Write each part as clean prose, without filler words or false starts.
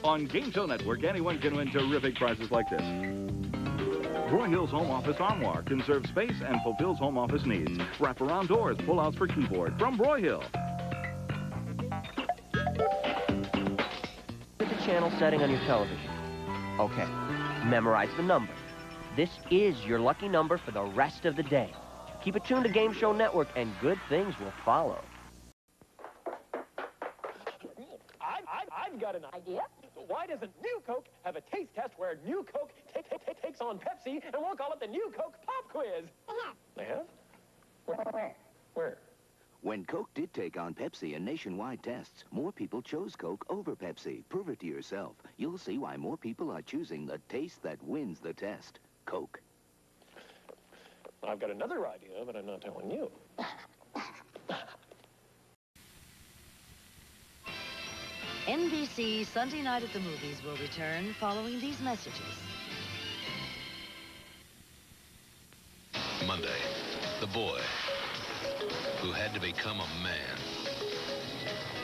On Game Show Network, anyone can win terrific prizes like this. Broyhill's Home Office Armoire conserves space and fulfills home office needs. Wraparound doors, pull-outs for keyboard from Broyhill. Hit the channel setting on your television. Okay, memorize the number. This is your lucky number for the rest of the day. Keep it tuned to Game Show Network and good things will follow. I've got an idea. Why doesn't New Coke have a taste test where New Coke takes on Pepsi, and we'll call it the New Coke Pop Quiz? They have? Where? When Coke did take on Pepsi in nationwide tests, more people chose Coke over Pepsi. Prove it to yourself. You'll see why more people are choosing the taste that wins the test. Coke. I've got another idea, but I'm not telling you. NBC Sunday Night at the Movies will return following these messages. Monday, the boy who had to become a man.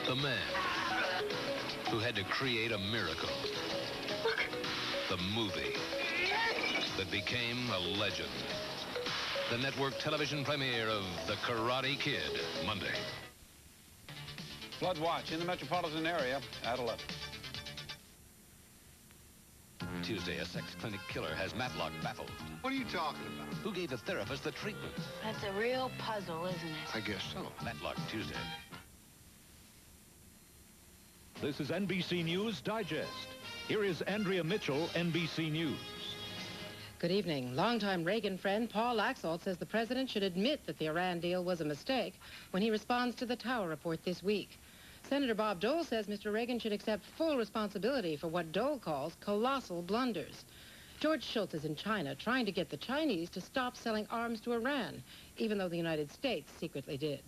The man who had to create a miracle. The movie that became a legend. The network television premiere of The Karate Kid, Monday. Flood watch in the metropolitan area at 11. Tuesday, a sex clinic killer has Matlock baffled. What are you talking about? Who gave the therapist the treatment? That's a real puzzle, isn't it? I guess so. Matlock, Tuesday. This is NBC News Digest. Here is Andrea Mitchell, NBC News. Good evening. Longtime Reagan friend Paul Laxalt says the president should admit that the Iran deal was a mistake when he responds to the Tower report this week. Senator Bob Dole says Mr. Reagan should accept full responsibility for what Dole calls colossal blunders. George Shultz is in China trying to get the Chinese to stop selling arms to Iran, even though the United States secretly did.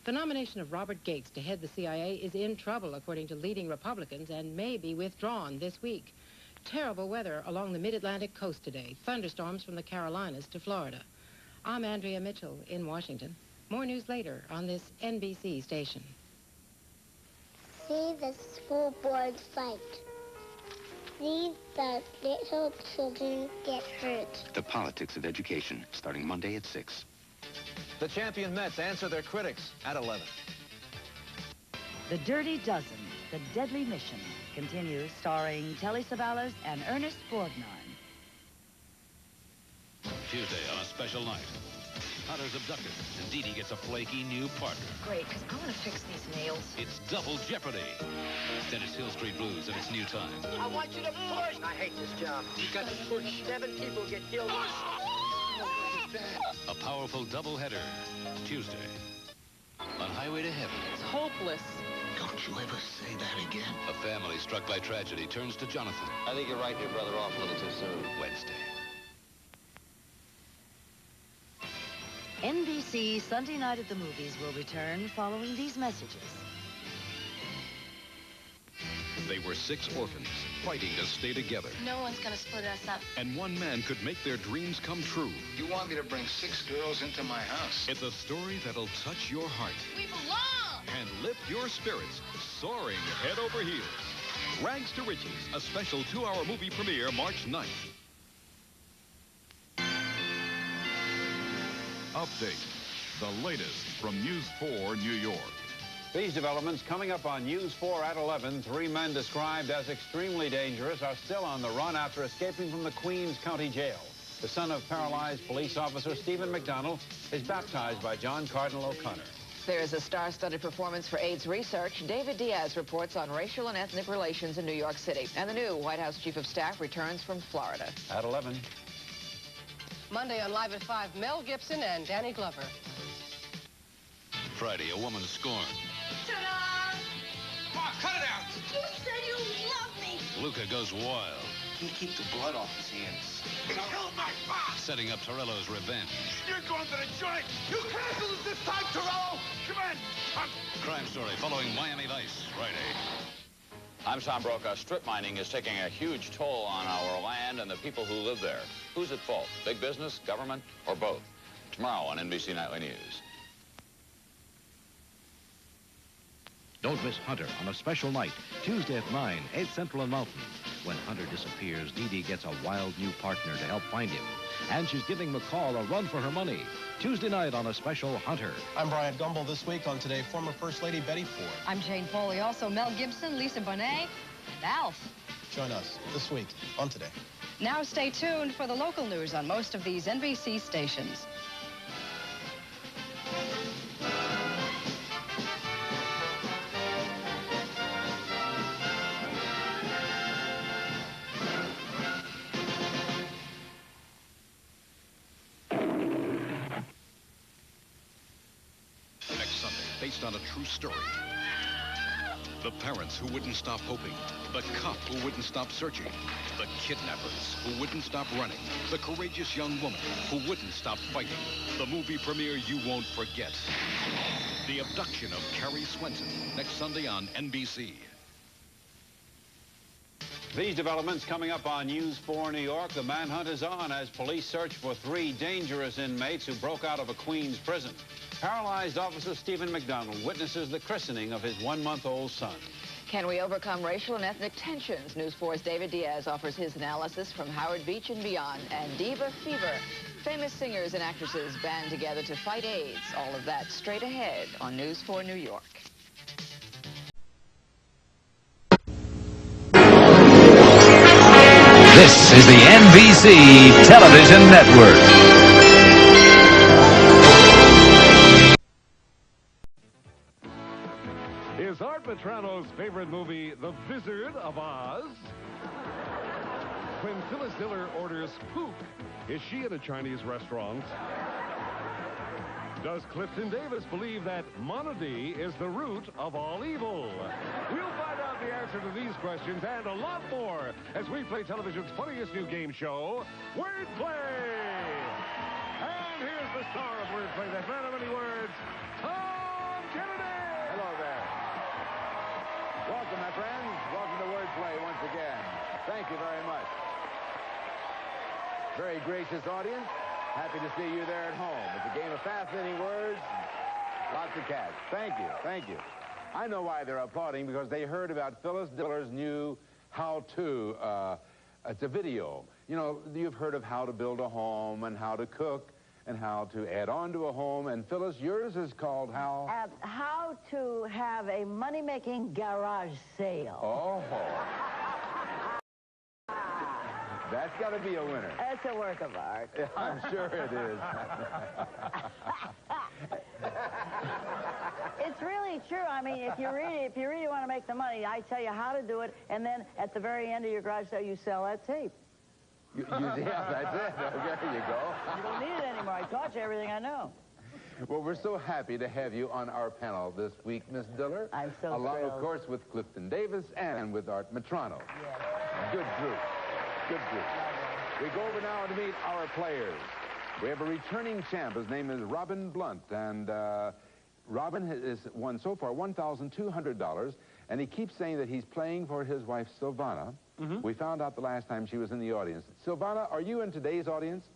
The nomination of Robert Gates to head the CIA is in trouble, according to leading Republicans, and may be withdrawn this week. Terrible weather along the mid-Atlantic coast today. Thunderstorms from the Carolinas to Florida. I'm Andrea Mitchell in Washington. More news later on this NBC station. See the school board fight. See the little children get hurt. The Politics of Education, starting Monday at 6. The champion Mets answer their critics at 11. The Dirty Dozen, The Deadly Mission, continues, starring Telly Savalas and Ernest Borgnine. Tuesday on a special night. Hunter's abducted, and Dee Dee gets a flaky new partner. Great, because I want to fix these nails. It's Double Jeopardy. Then it's Hill Street Blues at its new time. I want you to push. I hate this job. You got to push. 7 people get killed. A powerful doubleheader. Tuesday. On Highway to Heaven. It's hopeless. Don't you ever say that again. A family struck by tragedy turns to Jonathan. I think you're right, your brother off a little too soon. Wednesday. NBC Sunday Night at the Movies will return following these messages. They were 6 orphans fighting to stay together. No one's going to split us up. And one man could make their dreams come true. You want me to bring 6 girls into my house? It's a story that'll touch your heart. We belong! And lift your spirits, soaring head over heels. Rags to Riches, a special 2-hour movie premiere March 9th. Update, the latest from News 4 New York. These developments coming up on News 4 at 11. 3 men described as extremely dangerous are still on the run after escaping from the Queens County Jail. The son of paralyzed police officer Stephen McDonald is baptized by John Cardinal O'Connor. There is a star-studded performance for AIDS research. David Diaz reports on racial and ethnic relations in New York City. And the new White House Chief of Staff returns from Florida. At 11. Monday on Live at 5, Mel Gibson and Danny Glover. Friday, a woman scorned. Ta-da! Mark, cut it out! You said you love me! Luca goes wild. Can you keep the blood off his hands? You killed my boss! Setting up Torello's revenge. You're going to the joint! You can't lose this time, Torello! Come in! Crime Story following Miami Vice, Friday. I'm Tom Brokaw. Strip mining is taking a huge toll on our land and the people who live there. Who's at fault? Big business, government, or both? Tomorrow on NBC Nightly News. Don't miss Hunter on a special night, Tuesday at 9, 8 Central and Mountain. When Hunter disappears, Dee Dee gets a wild new partner to help find him. And she's giving McCall a run for her money. Tuesday night on a special Hunter. I'm Brian Gumble. This week on Today, former First Lady Betty Ford. I'm Jane Foley. Also Mel Gibson, Lisa Bonet, and Alf. Join us this week on Today. Now stay tuned for the local news on most of these NBC stations. Based on a true story. The parents who wouldn't stop hoping. The cop who wouldn't stop searching. The kidnappers who wouldn't stop running. The courageous young woman who wouldn't stop fighting. The movie premiere you won't forget. The Abduction of Carrie Swenson. Next Sunday on NBC. These developments coming up on News 4 New York. The manhunt is on as police search for 3 dangerous inmates who broke out of a Queens prison. Paralyzed officer Stephen McDonald witnesses the christening of his 1-month-old son. Can we overcome racial and ethnic tensions? News 4's David Diaz offers his analysis from Howard Beach and beyond. And Diva Fever. Famous singers and actresses band together to fight AIDS. All of that straight ahead on News 4 New York. This is the NBC Television Network. Is Art Metrano's favorite movie The Wizard of Oz? When Phyllis Diller orders poop, is she at a Chinese restaurant? Does Clffton Davis believe that monody is the root of all evil? We'll find out the answer to these questions and a lot more as we play television's funniest new game show, Wordplay. And here's the star of Wordplay, that man of many words, Tom Kennedy. Hello there. Welcome, my friends. Welcome to Wordplay once again. Thank you very much. Very gracious audience. Happy to see you there at home. It's a game of fascinating words, lots of cats. Thank you, thank you. I know why they're applauding, because they heard about Phyllis Diller's new how-to. It's a video. You know, you've heard of how to build a home and how to cook and how to add on to a home. And Phyllis, yours is called how? How to have a money-making garage sale. Oh. That's got to be a winner. It's a work of art. I'm sure it is. It's really true. I mean, if you really want to make the money, I tell you how to do it, and then at the very end of your garage sale, you sell that tape. Yeah, that's it. Okay, there you go. You don't need it anymore. I taught you everything I know. Well, we're so happy to have you on our panel this week, Miss Diller. I'm so along, thrilled. of course, with Clffton Davis and with Art Metrano. Yes. Good group. Good group. We go over now to meet our players. We have a returning champ. His name is Robin Blunt, and Robin has won so far $1,200, and he keeps saying that he's playing for his wife, Silvana. We found out the last time she was in the audience. Silvana, are you in today's audience?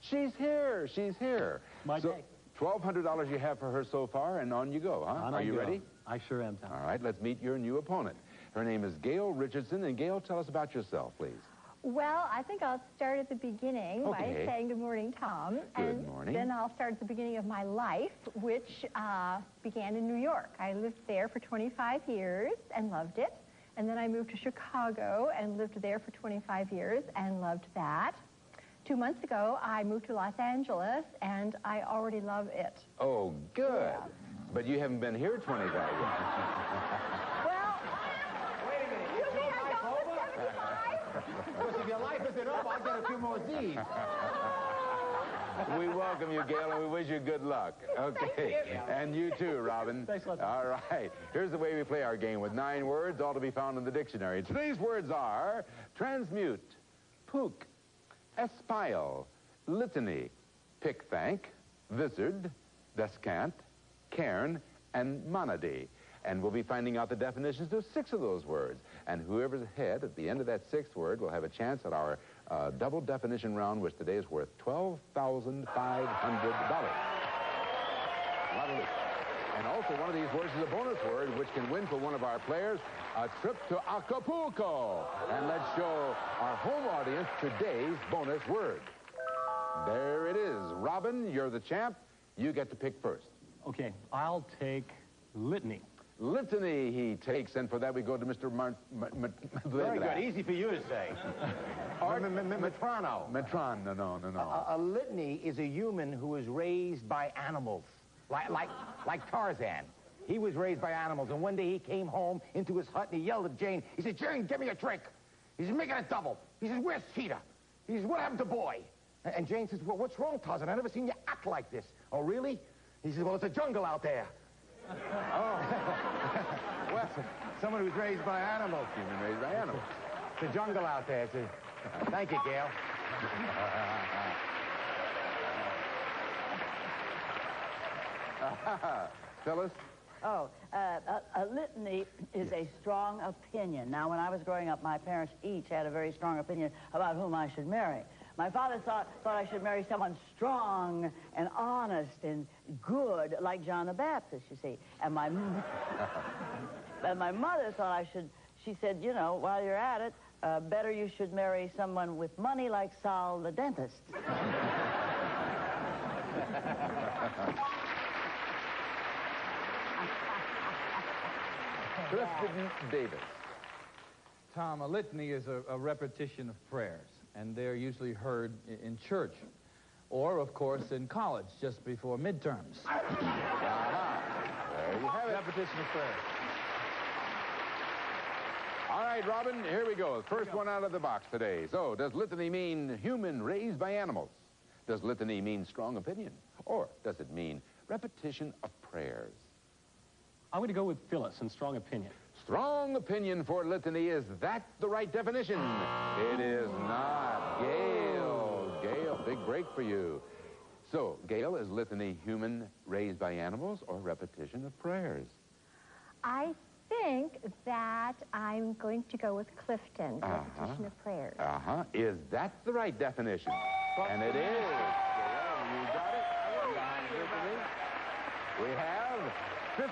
She's here. She's here. My day. $1,200 you have for her so far, and on you go, huh? Are you ready? I sure am, Tom. All right, let's meet your new opponent. Her name is Gail Richardson, and Gail, tell us about yourself, please. Well, I think I'll start at the beginning by saying good morning, Tom. Good morning. Then I'll start at the beginning of my life, which began in New York. I lived there for 25 years and loved it. And then I moved to Chicago and lived there for 25 years and loved that. 2 months ago, I moved to Los Angeles, and I already love it. Oh, good. Yeah. But you haven't been here 25 years. Well, wait a minute. You mean I don't live 75? Because if your life isn't up, I'll get a few more Z's. We welcome you, Gail, and we wish you good luck. Okay. And you too, Robin. Thanks a lot. All right. Here's the way we play our game with 9 words, all to be found in the dictionary. Today's words are transmute, pook, espile, litany, pick-thank, vizard, descant, cairn, and monody. And we'll be finding out the definitions of 6 of those words. And whoever's ahead at the end of that 6th word will have a chance at our double definition round, which today is worth $12,500. And also, one of these words is a bonus word, which can win for one of our players a trip to Acapulco. And let's show our home audience today's bonus word. There it is. Robin, you're the champ. You get to pick first. Okay, I'll take litany. Litany he takes, and for that we go to Mr. Very good. Easy for you to say. Metrano. No. A litany is a human who was raised by animals, like Tarzan. He was raised by animals, and one day he came home into his hut and he yelled at Jane. He said, "Jane, give me a drink." He says, "Make it a double." He says, "Where's Cheetah?" He says, "What happened to Boy?" And Jane says, "Well, what's wrong, Tarzan? I've never seen you act like this." "Oh, really?" He says, "Well, it's a jungle out there." Oh. Well, someone who's raised by animals. Human raised by animals. It's a jungle out there. Thank you, Gail. Phyllis? Oh, a litany is a strong opinion. Now, when I was growing up, my parents each had a very strong opinion about whom I should marry. My father thought I should marry someone strong and honest and good, like John the Baptist, you see. And my mother thought she said, you know, while you're at it, better you should marry someone with money like Sal the dentist. Clffton Davis. Tom, a litany is a repetition of prayers, and they're usually heard in church, or, of course, in college, just before midterms. There you have it. Repetition of prayers. All right, Robin, here we go. First one out of the box today. So, does litany mean human raised by animals? Does litany mean strong opinion? Or does it mean repetition of prayers? I'm going to go with Phyllis and strong opinion. Strong opinion for litany. Is that the right definition? It is not. Gail, big break for you. So, Gail, is litany human raised by animals or repetition of prayers? I think that I'm going to go with Clffton, repetition of prayers. Is that the right definition? And it is. Gail, you got it. We have $50,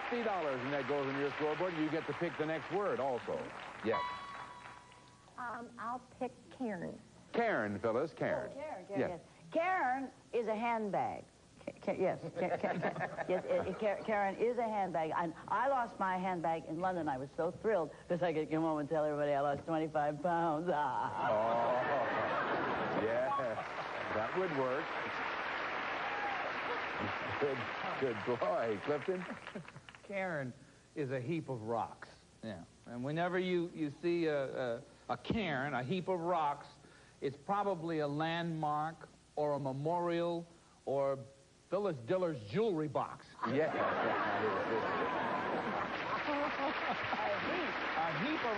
and that goes on your scoreboard. You get to pick the next word also. Yes. I'll pick Karen. Karen, Phyllis, Karen. Oh, Karen, yes. Karen is a handbag. Yes, Karen is a handbag. I lost my handbag in London. I was so thrilled because I could come home and tell everybody I lost 25 pounds. Oh, yeah, that would work. Good boy, Clffton. Karen is a heap of rocks. Yeah, and whenever you see a cairn, a heap of rocks, it's probably a landmark or a memorial or Phyllis Diller's jewelry box. Yeah. A heap of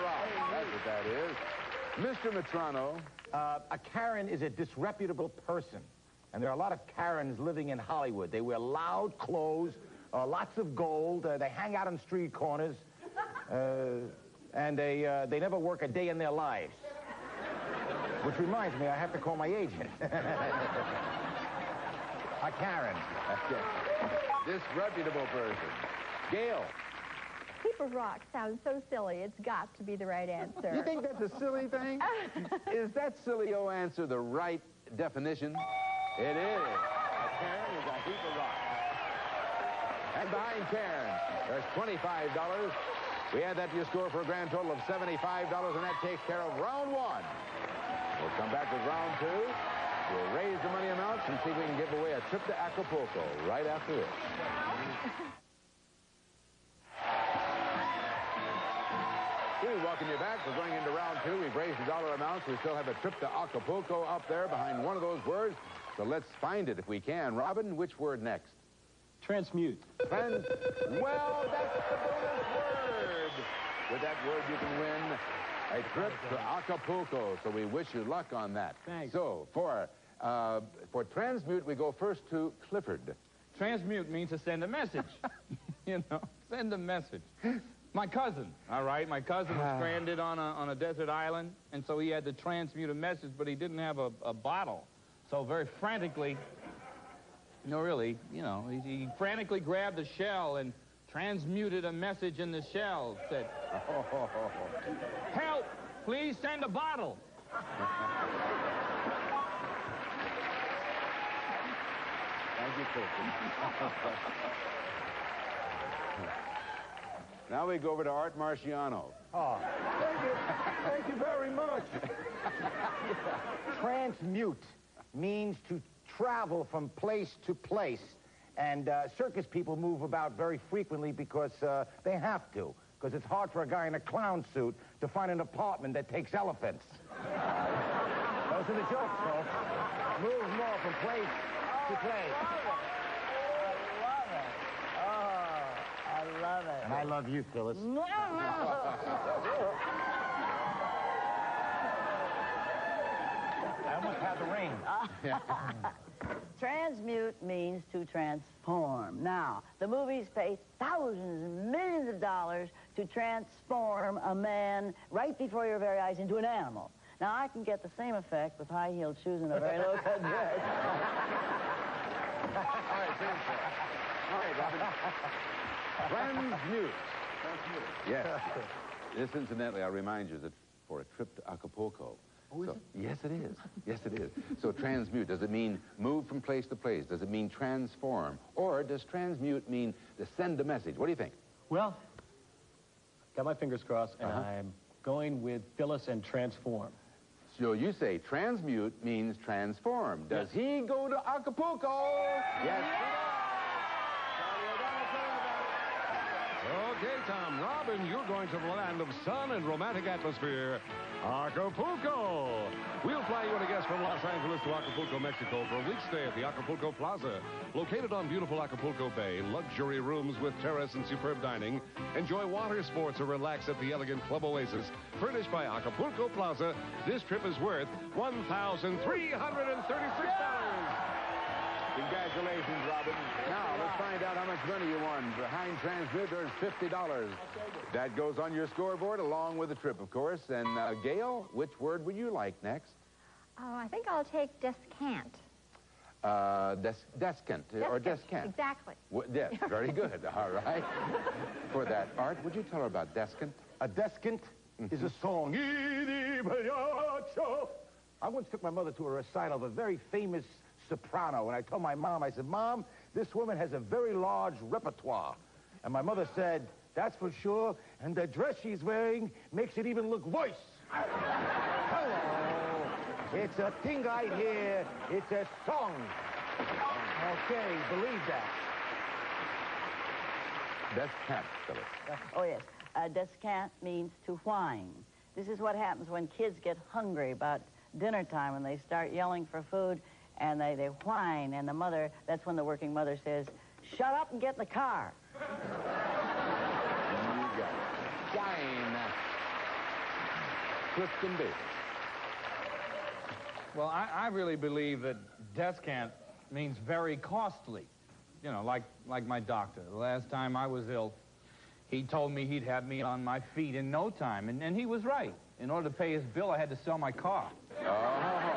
rocks. That's what that is. Mr. Metrano. A Karen is a disreputable person. And there are a lot of Karens living in Hollywood. They wear loud clothes, lots of gold. They hang out on street corners. And they never work a day in their lives. Which reminds me, I have to call my agent. A Karen. Disreputable person. Gail. Heap of rocks sounds so silly. It's got to be the right answer. You think that's a silly thing? Is that silly-o answer the right definition? It is. A Karen is a heap of rocks. And behind Karen, there's $25. We add that to your score for a grand total of $75, and that takes care of round one. We'll come back with round two. We'll raise the money amounts and see if we can give away a trip to Acapulco right after this. We welcome you back. We're going into round two. We've raised the dollar amounts. We still have a trip to Acapulco up there behind one of those words. So let's find it if we can. Robin, which word next? Transmute. Well, that's the bonus word. With that word, you can win a trip to Acapulco. So we wish you luck on that. Thanks. So for transmute, we go first to Clifford. Transmute means to send a message. You know, send a message. My cousin, all right? My cousin was stranded on a desert island, and so he had to transmute a message, but he didn't have a bottle. So very frantically, No, really, you know, he frantically grabbed a shell and transmuted a message in the shell. Said, "Help! Please send a bottle." Thank you, Clffton. Now we go over to Art Marciano. Oh, thank you. Thank you very much. Transmute means to travel from place to place. And circus people move about very frequently because they have to. Because it's hard for a guy in a clown suit to find an apartment that takes elephants. Those are the jokes, folks. Move more from place to place. I love it. And I love you, Phyllis. I almost had the ring. Transmute means to transform. Now, the movies pay thousands and millions of dollars to transform a man right before your very eyes into an animal. Now, I can get the same effect with high-heeled shoes and a very low-cut dress. All right, Robin. Transmute. Yes. This, incidentally, I'll remind you that for a trip to Acapulco. Oh, is it? Yes, it is. Yes, it is. So transmute, does it mean move from place to place? Does it mean transform? Or does transmute mean to send a message? What do you think? Well, got my fingers crossed, and I'm going with Phyllis and transform. So you say transmute means transform. Does he go to Acapulco? Yes. Okay, Tom. Robin, you're going to the land of sun and romantic atmosphere, Acapulco. We'll fly you and a guest from Los Angeles to Acapulco, Mexico for a week's stay at the Acapulco Plaza. Located on beautiful Acapulco Bay, luxury rooms with terrace and superb dining. Enjoy water sports or relax at the elegant Club Oasis. Furnished by Acapulco Plaza, this trip is worth $1,336. Congratulations, Robin. Now, let's find out how much money you won. Behind transmute, there's $50. That goes on your scoreboard, along with the trip, of course. And, Gail, which word would you like next? Oh, I think I'll take descant. Descant, or descant. Exactly. Yes, very good. All right. For that, Art, would you tell her about descant? A descant is a song. I once took my mother to a recital of a very famous soprano, and I told my mom, I said, "Mom, this woman has a very large repertoire." And my mother said, "That's for sure, and the dress she's wearing makes it even look worse." Hello. It's a thing I hear. It's a song. Okay, believe that. Descant, Phyllis. Oh, yes. Descant means to whine. This is what happens when kids get hungry about dinner time and they start yelling for food. And they whine, and the mother, that's when the working mother says, "Shut up and get in the car." You got it. Whine. Clffton Davis. Well, I really believe that descant means very costly. You know, like my doctor. The last time I was ill, he told me he'd have me on my feet in no time, and he was right. In order to pay his bill, I had to sell my car. Oh, yeah.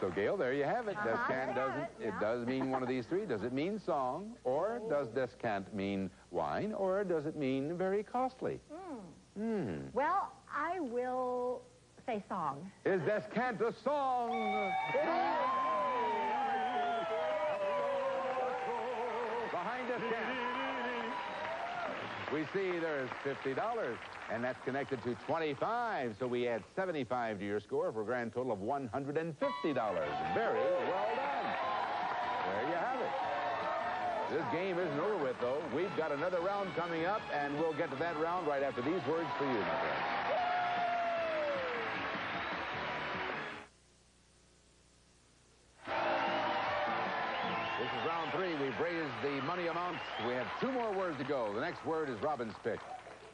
So, Gail, there you have it. Descant doesn't, it does mean one of these three. Does it mean song, or does descant mean wine, or does it mean very costly? Well, I will say song. Is descant a song? Behind descant, we see there's $50. And that's connected to 25, so we add 75 to your score for a grand total of $150. Very well done. There you have it. This game isn't over with, though. We've got another round coming up, and we'll get to that round right after these words for you, my friend. This is round 3. We've raised the money amounts. We have 2 more words to go. The next word is Robin's pick.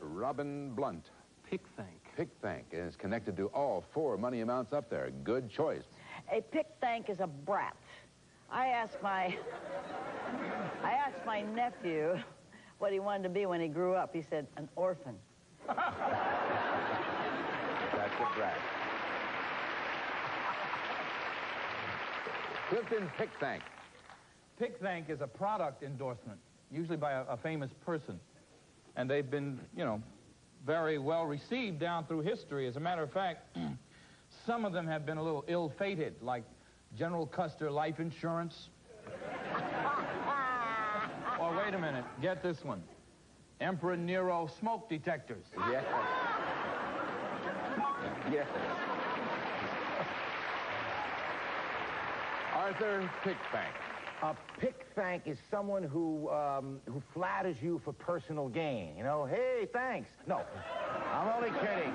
Robin Blunt. Pick-thank. Pick-thank. And it's connected to all 4 money amounts up there. Good choice. A pick-thank is a brat. I asked my nephew what he wanted to be when he grew up. He said, an orphan. at brat. Clffton, pick thank. Pick thank is a product endorsement, usually by a famous person. And they've been, you know, very well received down through history. As a matter of fact, some of them have been a little ill-fated, like General Custer Life Insurance. Or wait a minute, get this one. Emperor Nero smoke detectors. Yes. Yes. Arthur, pick thank. A pick thank is someone who flatters you for personal gain. You know, hey, thanks. No, I'm only kidding.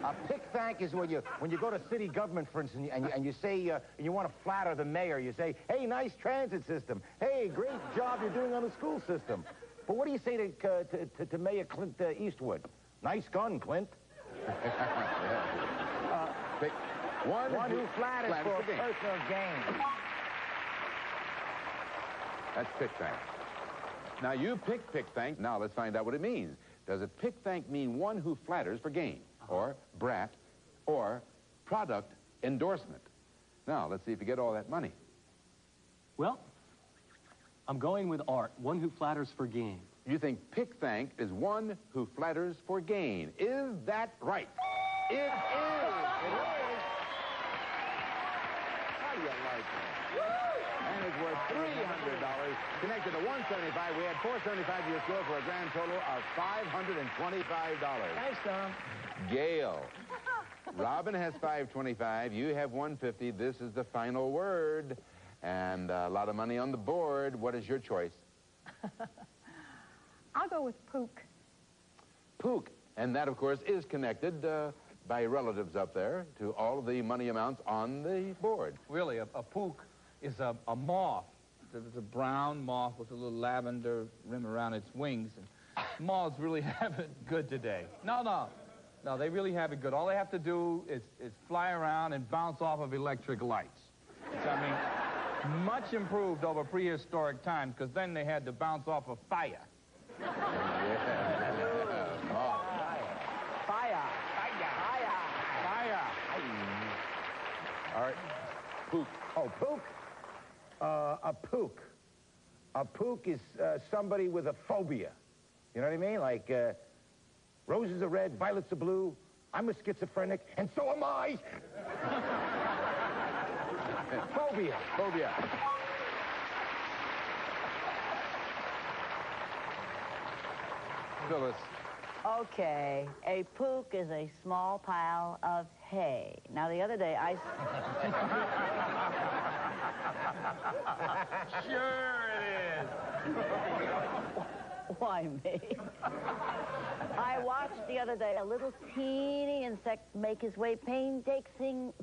A pick thank is when you go to city government, for instance, and you say you want to flatter the mayor. You say, hey, nice transit system. Hey, great job you're doing on the school system. But what do you say to Mayor Clint Eastwood? Nice gun, Clint. Pick one who flatters for personal gain. That's pick thank. Now, you pick thank. Now, let's find out what it means. Does a pick thank mean one who flatters for gain, or brat, or product endorsement? Now, let's see if you get all that money. Well, I'm going with Art, one who flatters for gain. You think pick thank is one who flatters for gain. Is that right? It is. It is. How do you like that? And it's worth $300. Connected to $175. We had $475 to your score for a grand total of $525. Thanks, Tom. Gail. Robin has $525. You have $150. This is the final word. And a lot of money on the board. What is your choice? I'll go with Pook. Pook. And that, of course, is connected by relatives up there to all of the money amounts on the board. Really, a Pook is a moth. It's a brown moth with a little lavender rim around its wings. And moths really have it good today. No, they really have it good. All they have to do is fly around and bounce off of electric lights. Which, I mean, much improved over prehistoric times, because then they had to bounce off of fire. Yeah. Oh. Fire. All right. Pook. Oh, Pook? A Pook. A Pook is somebody with a phobia. You know what I mean? Like, roses are red, violets are blue. I'm a schizophrenic, and so am I. Phobia. Phobia. Phyllis. Okay, a Pook is a small pile of hay. Now, the other day, I... Sure it is. Why me? I watched the other day a little teeny insect make his way painstakingly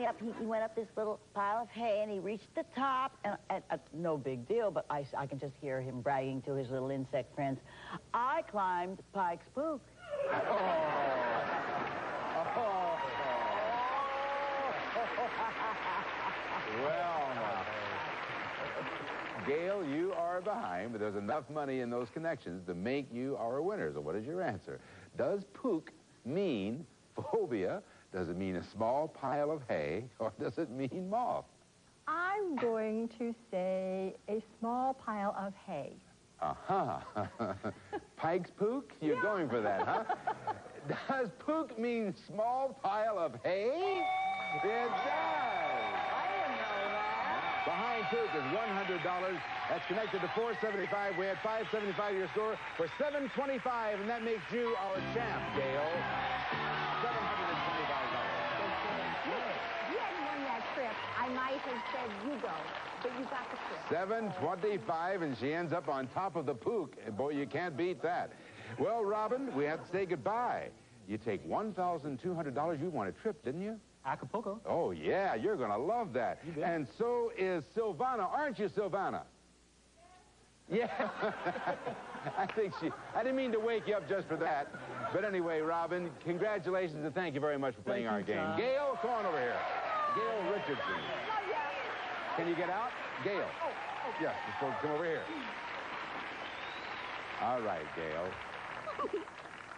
up. He went up this little pile of hay, and he reached the top, and no big deal, but I can just hear him bragging to his little insect friends. I climbed Pike's Pook. Well, now. Gail, you are behind, but there's enough money in those connections to make you our winner. So what is your answer? Does Pook mean phobia? Does it mean a small pile of hay? Or does it mean moth? I'm going to say a small pile of hay. Uh-huh. Pike's Pook? You're going for that, huh? Does Pook mean small pile of hay? It does. Behind Pook is $100. That's connected to $475. We had $575 to your score for $725, and that makes you our champ, Gail. $725. If you hadn't won that trip, I might have said you go, but you got the trip. $725, and she ends up on top of the Pook. Boy, you can't beat that. Well, Robin, we have to say goodbye. You take $1,200. You won a trip, didn't you? Acapulco. Oh, yeah, you're going to love that. And so is Silvana, aren't you, Silvana? Yeah. I didn't mean to wake you up just for that. But anyway, Robin, congratulations and thank you very much for playing our game. Tom. Gail, come on over here. Gail Richardson. Can you get out? Gail. Yes, you're supposed to come over here. All right, Gail.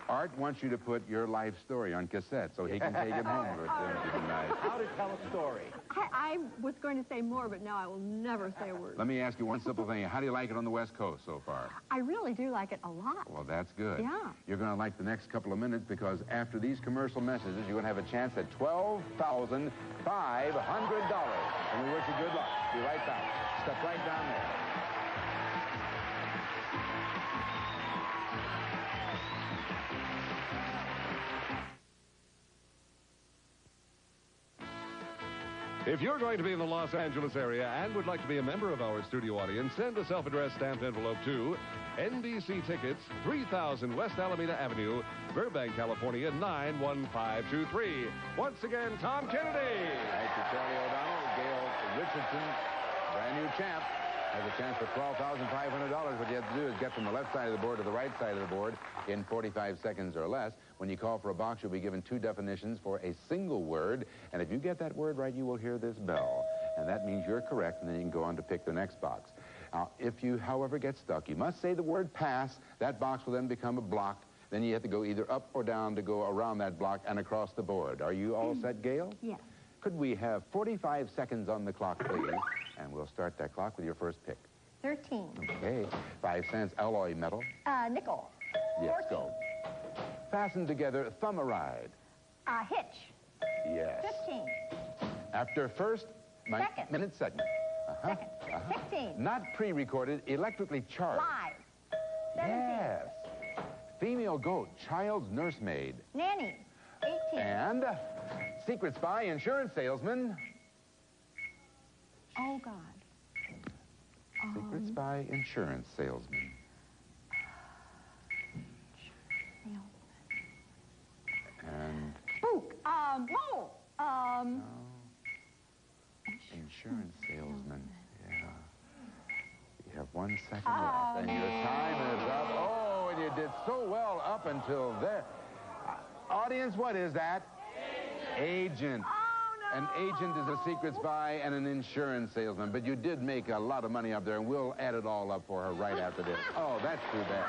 Art wants you to put your life story on cassette so he can take it home with him tonight. How to tell a story. I was going to say more, but now I will never say a word. Let me ask you one simple thing. How do you like it on the West Coast so far? I really do like it a lot. Well, that's good. Yeah. You're going to like the next couple of minutes because after these commercial messages, you're going to have a chance at $12,500. And we wish you good luck. Be right back. Step right down there. If you're going to be in the Los Angeles area and would like to be a member of our studio audience, send a self-addressed stamped envelope to NBC Tickets, 3000 West Alameda Avenue, Burbank, California, 91523. Once again, Tom Kennedy. Thank you, Charlie O'Donnell. Gail Richardson, brand new champ, has a chance for $12,500. What you have to do is get from the left side of the board to the right side of the board in 45 seconds or less. When you call for a box, you'll be given 2 definitions for a single word. And if you get that word right, you will hear this bell. And that means you're correct, and then you can go on to pick the next box. Now, if you, however, get stuck, you must say the word pass. That box will then become a block. Then you have to go either up or down to go around that block and across the board. Are you all set, Gail? Yes. Could we have 45 seconds on the clock, please? And we'll start that clock with your first pick. 13. Okay. 5 cents alloy metal. Nickel. Yes, 14. go. Fasten together, thumb a ride. Hitch. Yes. 15. After first Second. minute segment. Second. 16. Not pre-recorded, electrically charged. Live. 17. Yes. Female goat, child's nursemaid. Nanny. 18. And secret spy, insurance salesman. Oh, God. Secret spy, insurance salesman. And Spook. Mole. no. Insurance salesman. Yeah. You have 1 second left. And your time is up. Oh, and you did so well up until there. Audience, what is that? Agent. Oh, no. An agent is a secret spy and an insurance salesman. But you did make a lot of money up there, and we'll add it all up for her right after this. Oh, that's too bad.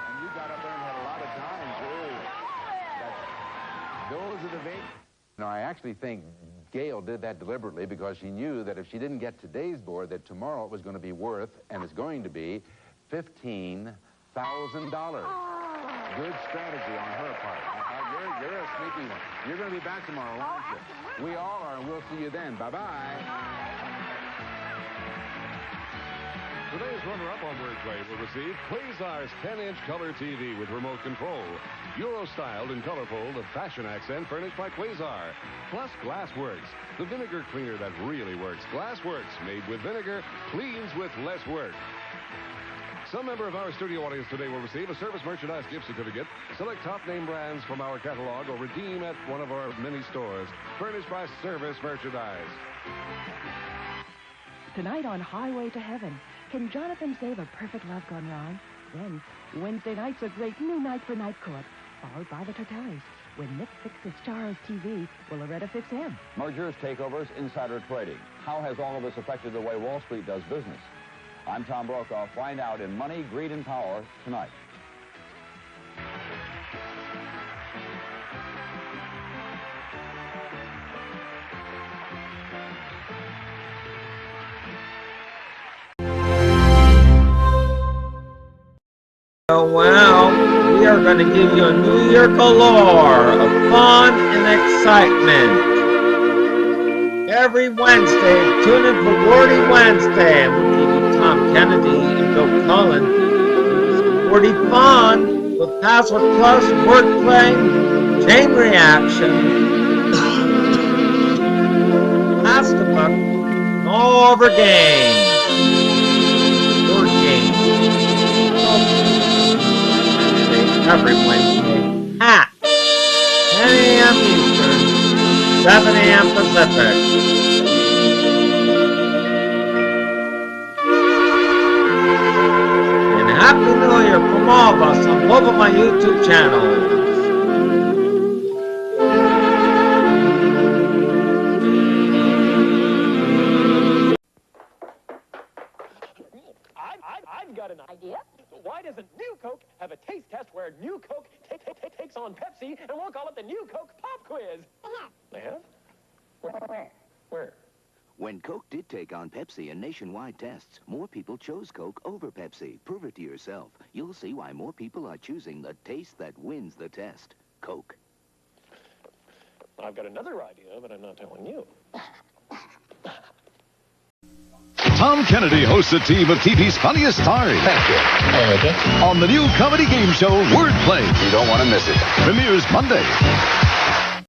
And you got up there and had a lot of time, too. Those are the big... No, I actually think Gail did that deliberately because she knew that if she didn't get today's board, that tomorrow it was going to be worth, and it's going to be, $15,000. Good strategy on her part. You're a sneaky one. You're going to be back tomorrow, aren't you? We all are, and we'll see you then. Bye-bye. Today's runner-up on Wordplay will receive Quasar's 10-inch color TV with remote control. Euro-styled and colorful, the fashion accent furnished by Quasar. Plus Glassworks, the vinegar cleaner that really works. Glassworks, made with vinegar, cleans with less work. Some member of our studio audience today will receive a service merchandise gift certificate, select top name brands from our catalog, or redeem at one of our many stores, furnished by Service Merchandise. Tonight on Highway to Heaven, can Jonathan save a perfect love gone wrong? Then, Wednesday night's a great new night for Night Court, followed by the Tortellis. When Nick fixes Charles' TV, will Loretta fix him? Mergers, takeovers, insider trading. How has all of this affected the way Wall Street does business? I'm Tom Brokaw. Find out in Money, Greed, and Power tonight. Well, we are going to give you a New Year galore of fun and excitement. Every Wednesday, tune in for Wordy Wednesday. We'll give you Tom Kennedy and Bill Cullen. Wordy Fun with Password Plus, Wordplay, Chain Reaction, Pass the Buck, and all over games. Word games. Every Wednesday at 10 a.m. Eastern, 7 a.m. Pacific. And Happy New Year from all of us on both of my YouTube channels. I've got an idea. Why doesn't New Coke have a taste test where New Coke takes on Pepsi, and we'll call it the New Coke Pop Quiz. They have? Where? When Coke did take on Pepsi in nationwide tests, more people chose Coke over Pepsi. Prove it to yourself. You'll see why more people are choosing the taste that wins the test. Coke. I've got another idea, but I'm not telling you. Tom Kennedy hosts a team of TV's funniest stars. Thank you. On the new comedy game show, Wordplay. You don't want to miss it. Premieres Monday.